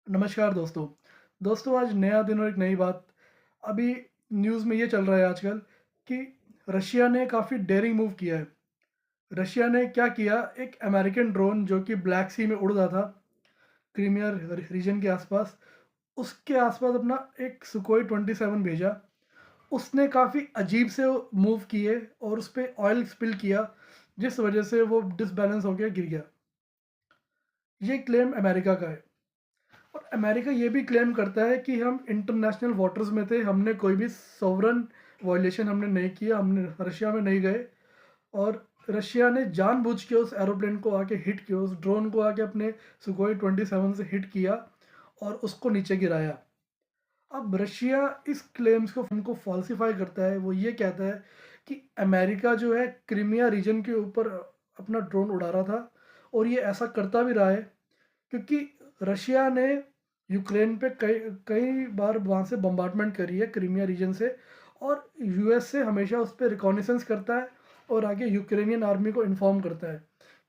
नमस्कार दोस्तों। दोस्तों आज नया दिन और एक नई बात। अभी न्यूज़ में ये चल रहा है आजकल कि रशिया ने काफ़ी डेयरिंग मूव किया है। रशिया ने क्या किया, एक अमेरिकन ड्रोन जो कि ब्लैक सी में उड़ रहा था, क्रीमिया रीजन के आसपास, उसके आसपास अपना एक सुकोई 27 भेजा। उसने काफ़ी अजीब से मूव किए और उस पे ऑयल स्पिल किया, जिस वजह से वो डिसबैलेंस हो गया, गिर गया। ये क्लेम अमेरिका का है। और अमेरिका ये भी क्लेम करता है कि हम इंटरनेशनल वाटर्स में थे, हमने कोई भी सॉवरन वायलेशन हमने नहीं किया, हमने रशिया में नहीं गए। और रशिया ने जानबूझ के उस एरोप्लेन को आके हिट किया, उस ड्रोन को आके अपने सुकोई 27 से हिट किया और उसको नीचे गिराया। अब रशिया इस क्लेम्स को हमको फॉल्सिफाई करता है। वो ये कहता है कि अमेरिका जो है क्रीमिया रीजन के ऊपर अपना ड्रोन उड़ा रहा था, और ये ऐसा करता भी रहा है क्योंकि रशिया ने यूक्रेन पे कई कई बार वहाँ से बम्बार्डमेंट करी है क्रीमिया रीजन से। और यूएस से हमेशा उस पर रिकॉनिसेंस करता है और आगे यूक्रेनियन आर्मी को इन्फॉर्म करता है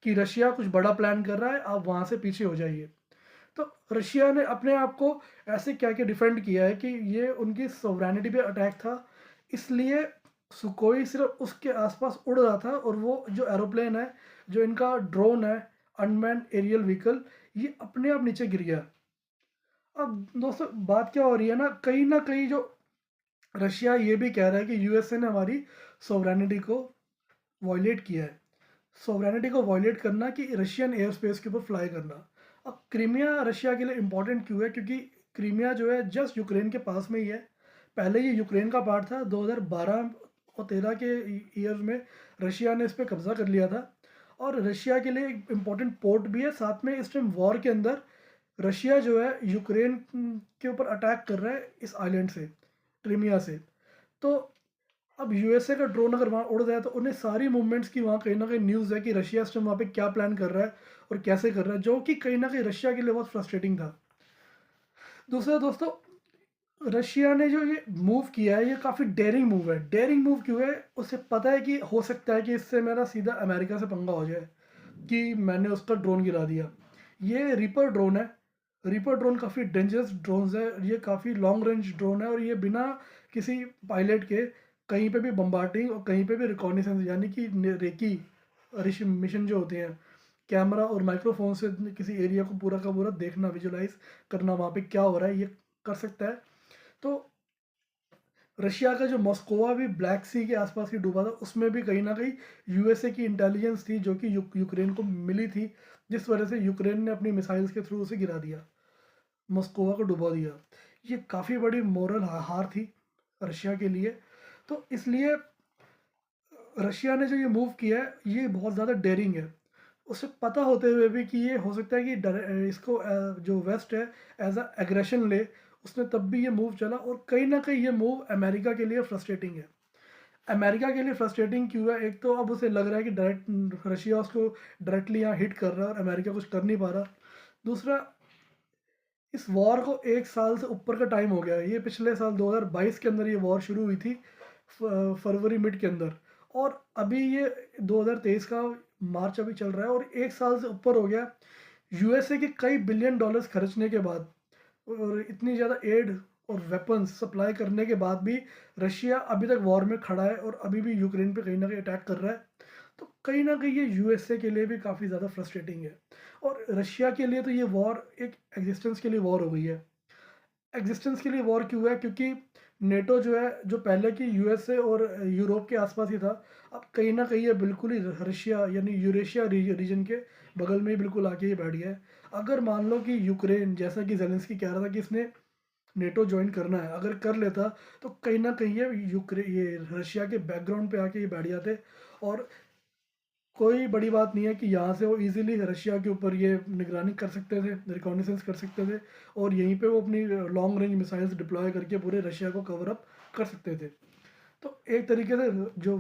कि रशिया कुछ बड़ा प्लान कर रहा है, आप वहाँ से पीछे हो जाइए। तो रशिया ने अपने आप को ऐसे क्या क्या डिफेंड किया है कि ये उनकी सोवरेनिटी पे अटैक था, इसलिए सुकोई सिर्फ उसके आसपास उड़ रहा था और वो जो एरोप्लेन है, जो इनका ड्रोन है, अनमैन्ड एरियल व्हीकल, ये अपने आप नीचे गिर गया। अब दोस्तों बात क्या हो रही है ना कहीं जो रशिया ये भी कह रहा है कि यूएसए ने हमारी सोवरेनिटी को वॉयलेट किया है। सोवरेनिटी को वॉयलेट करना कि रशियन एयर स्पेस के ऊपर फ्लाई करना। अब क्रीमिया रशिया के लिए इम्पोर्टेंट क्यों है, क्योंकि क्रीमिया जो है जस्ट यूक्रेन के पास में ही है। पहले ये यूक्रेन का पार्ट था, 2012 और 13 के ईयर में रशिया ने इस पर कब्जा कर लिया था। और रशिया के लिए एक इम्पोर्टेंट पोर्ट भी है। साथ में इस टाइम वॉर के अंदर रशिया जो है यूक्रेन के ऊपर अटैक कर रहा है इस आइलैंड से, क्रीमिया से। तो अब यूएसए का ड्रोन अगर वहाँ उड़ जाए तो उन्हें सारी मूवमेंट्स की वहाँ कहीं ना कहीं न्यूज़ है कि रशिया इस टाइम वहाँ पे क्या प्लान कर रहा है और कैसे कर रहा है, जो कि कहीं ना कहीं रशिया के लिए बहुत फ्रस्ट्रेटिंग था। दूसरा दोस्तों, रशिया ने जो ये मूव किया है, ये काफ़ी डेयरिंग मूव है। डेयरिंग मूव क्यों है, उसे पता है कि हो सकता है कि इससे मेरा सीधा अमेरिका से पंगा हो जाए, कि मैंने उसका ड्रोन गिरा दिया। ये रीपर ड्रोन है। रीपर ड्रोन काफ़ी डेंजरस ड्रोन्स है। ये काफ़ी लॉन्ग रेंज ड्रोन है और ये बिना किसी पायलट के कहीं पे भी बम्बार्डिंग और कहीं पे भी रिकॉर्डिंग यानी कि रेकी मिशन जो होते हैं, कैमरा और माइक्रोफोन से किसी एरिया को पूरा का पूरा देखना, विजुलाइज करना वहाँ पे क्या हो रहा है, ये कर सकता है। तो रशिया का जो मॉस्कोवा भी ब्लैक सी के आसपास ही डूबा था, उसमें भी कहीं ना कहीं यूएसए की इंटेलिजेंस थी जो कि यूक्रेन को मिली थी, जिस वजह से यूक्रेन ने अपनी मिसाइल्स के थ्रू उसे गिरा दिया, मॉस्कोवा को डुबा दिया। ये काफ़ी बड़ी मोरल हार थी रशिया के लिए। तो इसलिए रशिया ने जो ये मूव किया है, ये बहुत ज़्यादा डेयरिंग है। उसे पता होते हुए भी कि ये हो सकता है कि इसको जो वेस्ट है एज अ एग्रेशन ले, उसने तब भी ये मूव चला। और कहीं ना कहीं ये मूव अमेरिका के लिए फ्रस्ट्रेटिंग है। अमेरिका के लिए फ्रस्ट्रेटिंग क्यों है, एक तो अब उसे लग रहा है कि डायरेक्ट रशिया उसको डायरेक्टली यहाँ हिट कर रहा है और अमेरिका कुछ कर नहीं पा रहा। दूसरा, इस वॉर को 1 साल से ऊपर का टाइम हो गया है। ये पिछले साल 2022 के अंदर ये वॉर शुरू हुई थी, फरवरी मिड के अंदर। और अभी ये 2023 का मार्च अभी चल रहा है और 1 साल से ऊपर हो गया। यूएसए के कई बिलियन डॉलर्स खर्चने के बाद और इतनी ज़्यादा एड और वेपन्स सप्लाई करने के बाद भी रशिया अभी तक वॉर में खड़ा है और अभी भी यूक्रेन पे कहीं ना कहीं अटैक कर रहा है। तो कहीं ना कहीं ये यूएसए के लिए भी काफ़ी ज़्यादा फ्रस्ट्रेटिंग है। और रशिया के लिए तो ये वॉर एक एग्जिस्टेंस के लिए वॉर हो गई है। एग्जिस्टेंस के लिए वॉर क्यों है, क्योंकि नेटो जो है, जो पहले की यूएसए और यूरोप के आसपास ही था, अब कहीं ना कहीं ये बिल्कुल ही रशिया यानी यूरेशिया रीजन के बगल में ही बिल्कुल आके ही बैठ गया है। अगर मान लो कि यूक्रेन, जैसा कि जेलेंस्की कह रहा था कि इसने नेटो ज्वाइन करना है, अगर कर लेता तो कहीं ना कहीं ये रशिया के बैकग्राउंड पे आके ये बैठ जाते। और कोई बड़ी बात नहीं है कि यहाँ से वो इजीली रशिया के ऊपर ये निगरानी कर सकते थे, रिकॉग्निसेंस कर सकते थे, और यहीं पे वो अपनी लॉन्ग रेंज मिसाइल्स डिप्लॉय करके पूरे रशिया को कवर अप कर सकते थे। तो एक तरीके से जो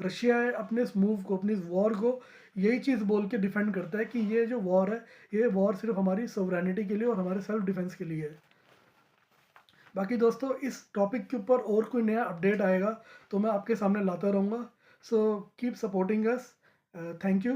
रशिया है अपने इस मूव को, अपनी इस वॉर को यही चीज़ बोल के डिफेंड करता है कि ये जो वॉर है, ये वॉर सिर्फ हमारी सोवरेनिटी के लिए और हमारे सेल्फ डिफेंस के लिए है। बाकी दोस्तों, इस टॉपिक के ऊपर और कोई नया अपडेट आएगा तो मैं आपके सामने लाता रहूँगा। So keep supporting us. Thank you.